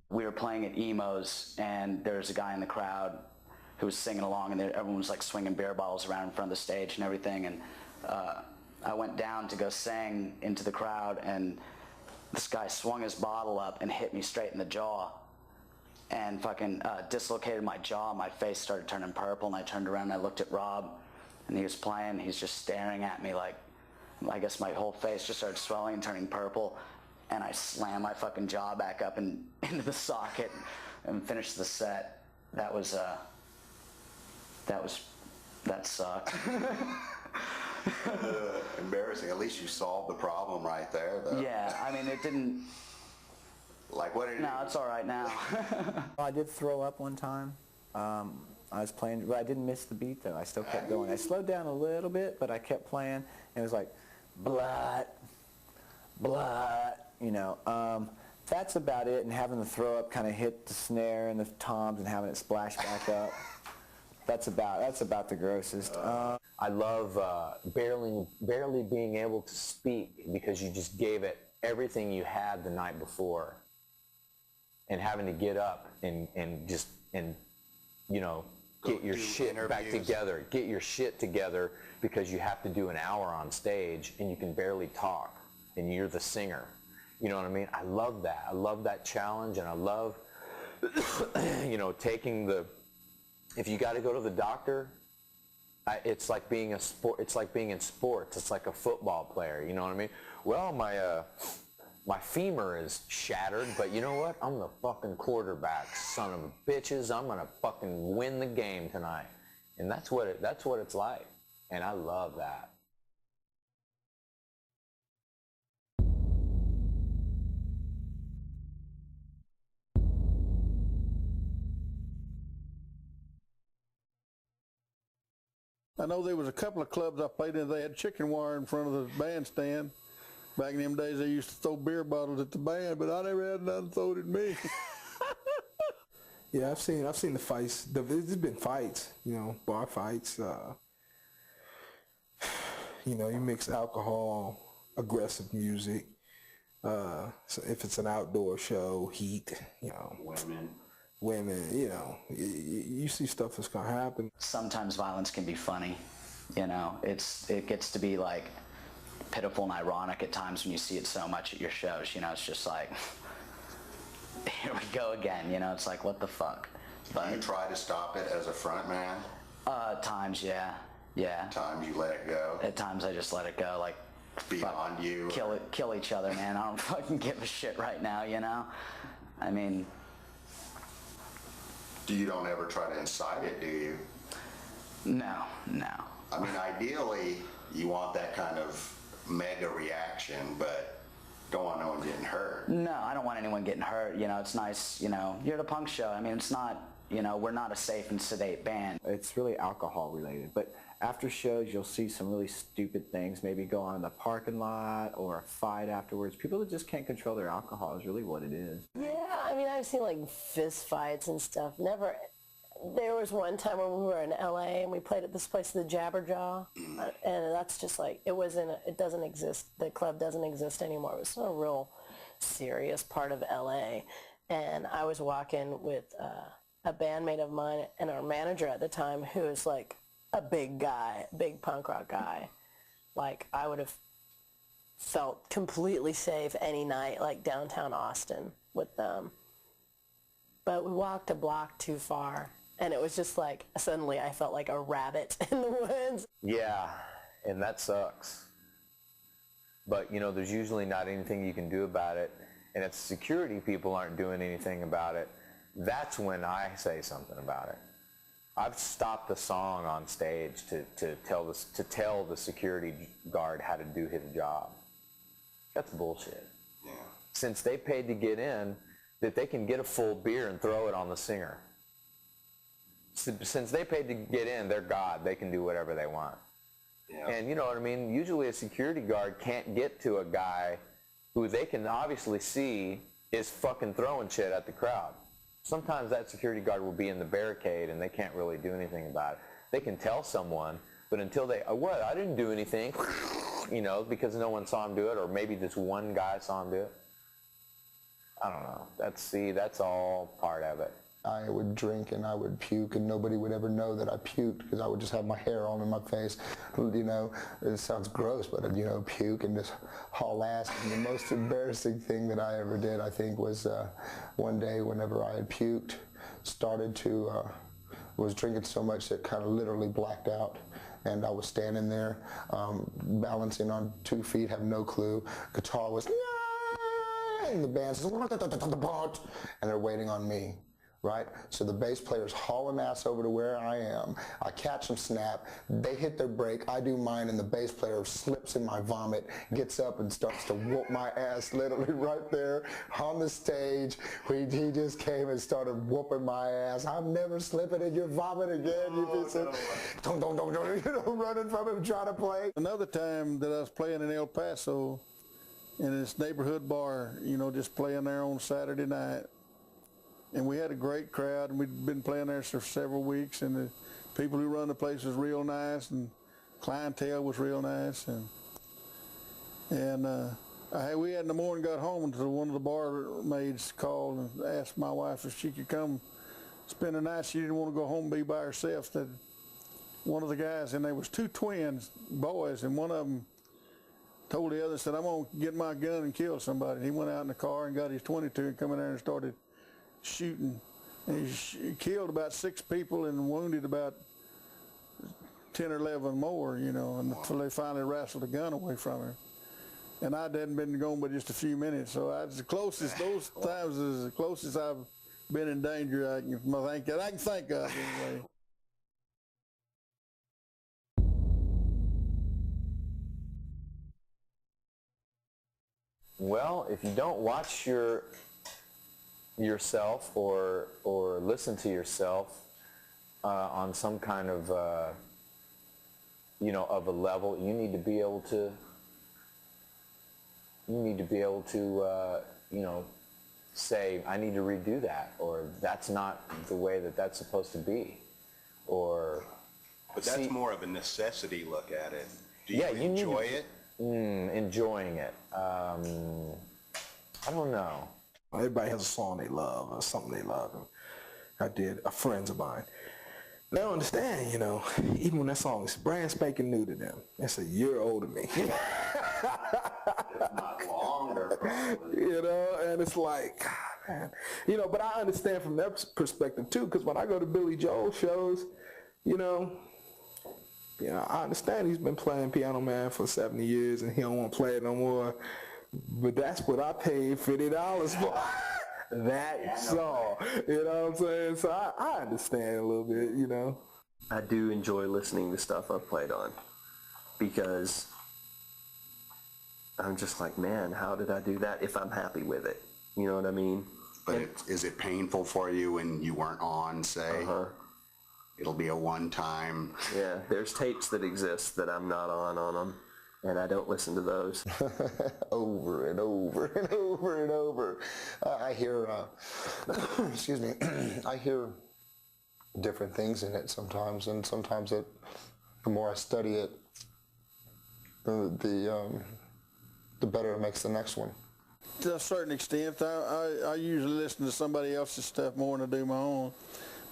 We were playing at Emo's, and there was a guy in the crowd who was singing along, and everyone was like swinging beer bottles around in front of the stage and everything. And I went down to go sing into the crowd, and this guy swung his bottle up and hit me straight in the jaw, and fucking dislocated my jaw. My face started turning purple, and I turned around and I looked at Rob, and he was playing. He's just staring at me like, I guess my whole face just started swelling and turning purple, and I slammed my fucking jaw back up and into the socket and finished the set. That sucked. Embarrassing. At least you solved the problem right there, though. Yeah, I mean, it didn't... Like, what did you... No, it's all right now. I did throw up one time. I was playing, but I didn't miss the beat, though. I still kept going. I slowed down a little bit, but I kept playing, and it was like, blood, blood, you know. That's about it, and having the throw up kind of hit the snare and the toms and having it splash back up. That's about the grossest. I love barely being able to speak because you just gave it everything you had the night before, and having to get up and you know, get your shit back together, get your shit together because you have to do an hour on stage and you can barely talk and you're the singer. You know what I mean? I love that. I love that challenge, and I love, you know, taking the, if you got to go to the doctor, it's like being a sport. It's like being in sports. It's like a football player. You know what I mean? Well, my femur is shattered, but you know what? I'm the fucking quarterback, son of bitches. I'm gonna fucking win the game tonight, and that's what it's like, and I love that. I know there was a couple of clubs I played in, they had chicken wire in front of the bandstand. Back in them days, they used to throw beer bottles at the band, but I never had nothing thrown at me. Yeah, I've seen the fights. There's been fights, you know, bar fights. You know, you mix alcohol, aggressive music. So if it's an outdoor show, heat, you know. Women, you know, you see stuff that's gonna happen. Sometimes violence can be funny, you know. It gets to be like pitiful and ironic at times when you see it so much at your shows. You know, it's just like, here we go again. You know, it's like, what the fuck. But do you try to stop it as a front man? Times, yeah. Times you let it go. At times I just let it go, like beyond you. Kill each other, man. I don't fucking give a shit right now. You know, I mean. You don't ever try to incite it, do you? No. I mean, ideally, you want that kind of mega reaction, but don't want no one getting hurt. No, I don't want anyone getting hurt. You know, it's nice, you know, you're at a punk show. I mean, it's not, you know, we're not a safe and sedate band. It's really alcohol related, but after shows, you'll see some really stupid things, maybe go on in the parking lot or a fight afterwards. People that just can't control their alcohol is really what it is. Yeah, I mean, I've seen like fist fights and stuff. Never. There was one time when we were in LA and we played at this place, the Jabberjaw, and that's just like, it doesn't exist. The club doesn't exist anymore. It was a real serious part of LA, and I was walking with a bandmate of mine and our manager at the time, who was like a big guy, big punk rock guy. Like, I would have felt completely safe any night, like downtown Austin with them. But we walked a block too far, and it was just like, suddenly I felt like a rabbit in the woods. Yeah, and that sucks. But, you know, there's usually not anything you can do about it, and if security people aren't doing anything about it, that's when I say something about it. I've stopped the song on stage to tell the security guard how to do his job. That's bullshit. Yeah. Since they paid to get in, that they can get a full beer and throw it on the singer. Since they paid to get in, they're God. They can do whatever they want. Yeah. And you know what I mean? Usually a security guard can't get to a guy who they can obviously see is fucking throwing shit at the crowd. Sometimes that security guard will be in the barricade and they can't really do anything about it. They can tell someone, but until they, what, I didn't do anything, you know, because no one saw him do it, or maybe just one guy saw him do it. I don't know. That's all part of it. I would drink and I would puke, and nobody would ever know that I puked because I would just have my hair all in my face. You know, it sounds gross, but you know, puke and just haul ass. And the most embarrassing thing that I ever did, I think, was one day whenever I had puked, was drinking so much that kind of literally blacked out. And I was standing there, balancing on 2 feet, have no clue. Guitar was, and the band's, and they're waiting on me. Right? So the bass player's hauling ass over to where I am. I catch them snap. They hit their break. I do mine, and the bass player slips in my vomit, gets up and starts to whoop my ass literally right there on the stage. He just came and started whooping my ass. I'm never slipping in your vomit again. You know, running from him trying to play. Another time that I was playing in El Paso in this neighborhood bar, you know, just playing there on Saturday night. And we had a great crowd, and we'd been playing there for several weeks, and the people who run the place was real nice, and clientele was real nice. And we had in the morning got home until one of the barmaids called and asked my wife if she could come spend the night. She didn't want to go home and be by herself. That one of the guys, and there was 2 twins, boys, and one of them told the other, said, I'm going to get my gun and kill somebody. And he went out in the car and got his .22 and come in there and started shooting, and he killed about 6 people and wounded about 10 or 11 more, you know, until they finally wrestled the gun away from him. And I hadn't been gone but just a few minutes, so I was the closest, those times is the closest I've been in danger I can think of anyway. Well, if you don't watch yourself or listen to yourself on some kind of you know, of a level, you need to be able to you know, say, I need to redo that, or that's not the way that that's supposed to be, or But that's more of a necessity look at it. Do you yeah, you enjoy it? Enjoying it. I don't know. Everybody has a song they love or something they love. I did, friends of mine. They don't understand, you know, even when that song is brand spanking new to them. It's a year older than me. Not longer, probably. You know, and it's like, man. You know, but I understand from their perspective too, because when I go to Billy Joel shows, you know, I understand he's been playing Piano Man for 70 years and he don't want to play it no more. But that's what I paid $50 for. That song. You know what I'm saying? So I understand a little bit, you know. I do enjoy listening to stuff I've played on because I'm just like, man, how did I do that if I'm happy with it? You know what I mean? But is it painful for you when you weren't on, say? It'll be a one-time. Yeah, there's tapes that exist that I'm not on them, and I don't listen to those. Over and over and over and over. I hear, excuse me, I hear different things in it sometimes, and sometimes the more I study it, the better it makes the next one. To a certain extent, I usually listen to somebody else's stuff more than I do my own.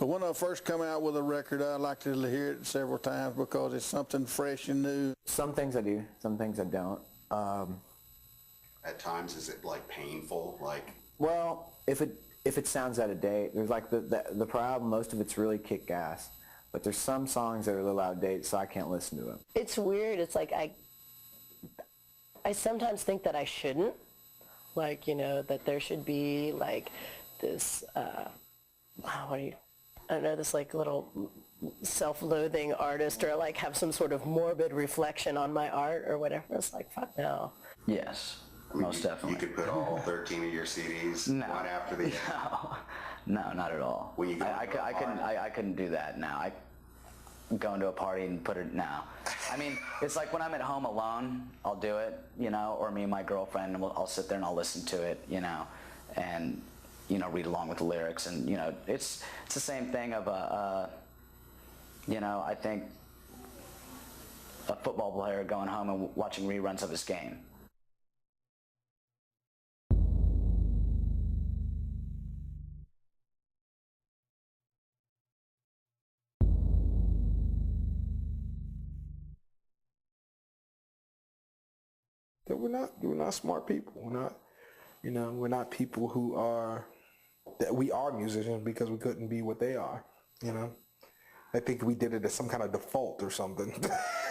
But when I first come out with a record, I like to hear it several times because it's something fresh and new. Some things I do, some things I don't. At times, is it like painful? Like, Well, if it sounds out of date, there's like the problem. Most of it's really kick ass, but there's some songs that are a little out of date, so I can't listen to them. It's weird. It's like I sometimes think that I shouldn't. Like, you know, that there should be like this, I don't know, this like little self-loathing artist, or like have some sort of morbid reflection on my art or whatever. It's like, fuck no. Yes, I mean, most definitely. You could put all 13 of your CDs one after the other. No, not at all. When you go I couldn't do that now. I go into a party and put it now. I mean, it's like when I'm at home alone, I'll do it, you know, or me and my girlfriend, I'll sit there and I'll listen to it, you know, and, you know, read along with the lyrics. And, you know, it's the same thing of you know, I think a football player going home and watching reruns of his game. that we're not smart people. We're not people who are, that we are musicians because we couldn't be what they are, I think we did it as some kind of default or something.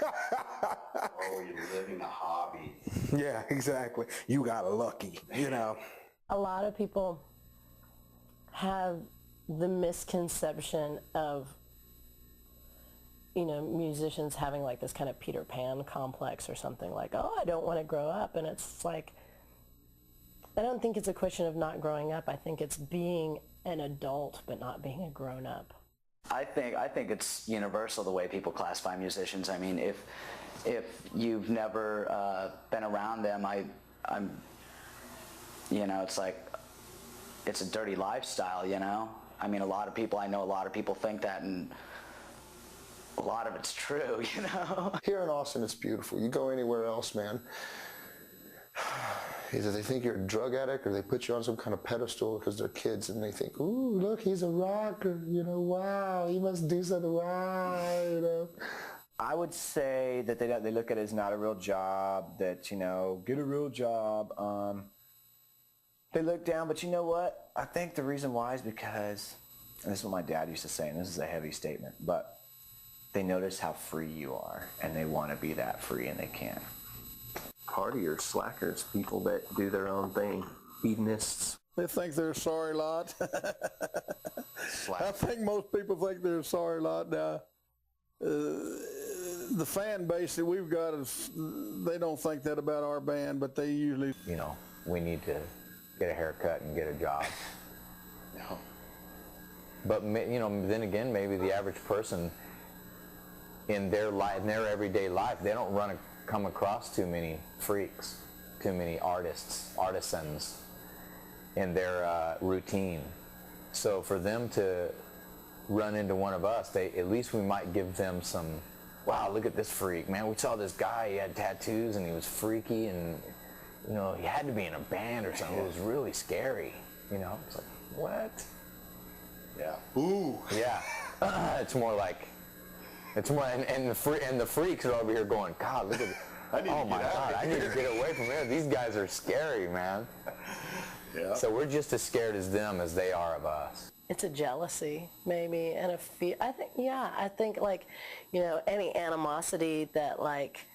Oh, you're living a hobby. Yeah, exactly. You got lucky, A lot of people have the misconception of, musicians having like this kind of Peter Pan complex or something, like, oh, I don't want to grow up. And it's like, I don't think it's a question of not growing up. I think it's being an adult but not being a grown up. I think it's universal the way people classify musicians. I mean, if you've never been around them, it's like, it's a dirty lifestyle, I mean, I know a lot of people think that, and a lot of it's true, Here in Austin, it's beautiful. You go anywhere else, man, either they think you're a drug addict or they put you on some kind of pedestal because they're kids and they think, ooh, look, he's a rocker, wow, he must do something, wow, I would say that they look at it as not a real job, that, get a real job. They look down, but you know what? I think the reason why is because, and this is what my dad used to say, and this is a heavy statement, but they notice how free you are, and they want to be that free, and they can't. Partiers, slackers, people that do their own thing, hedonists. They think they're a sorry lot. I think most people think they're a sorry lot. Now, the fan base that we've got, they don't think that about our band, but they usually... We need to get a haircut and get a job. No. But, then again, maybe the average person in their life, in their everyday life, they don't come across too many freaks, too many artisans in their routine. So for them to run into one of us, at least we might give them some, wow, look at this freak, man. We saw this guy, he had tattoos and he was freaky and, he had to be in a band or something. It was really scary, It's like, what? Yeah. Ooh. Yeah. It's more, and the freaks are over here going, God, look at, oh my God, I need to get away from here. These guys are scary, man. Yeah. So we're just as scared as them as they are of us. It's a jealousy, maybe, and a fear. I think like, any animosity that like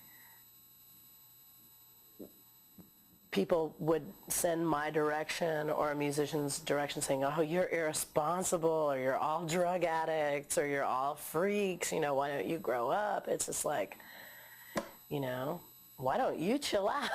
people would send my direction or a musician's direction saying, oh, you're irresponsible, or you're all drug addicts, or you're all freaks, why don't you grow up? It's just like, why don't you chill out?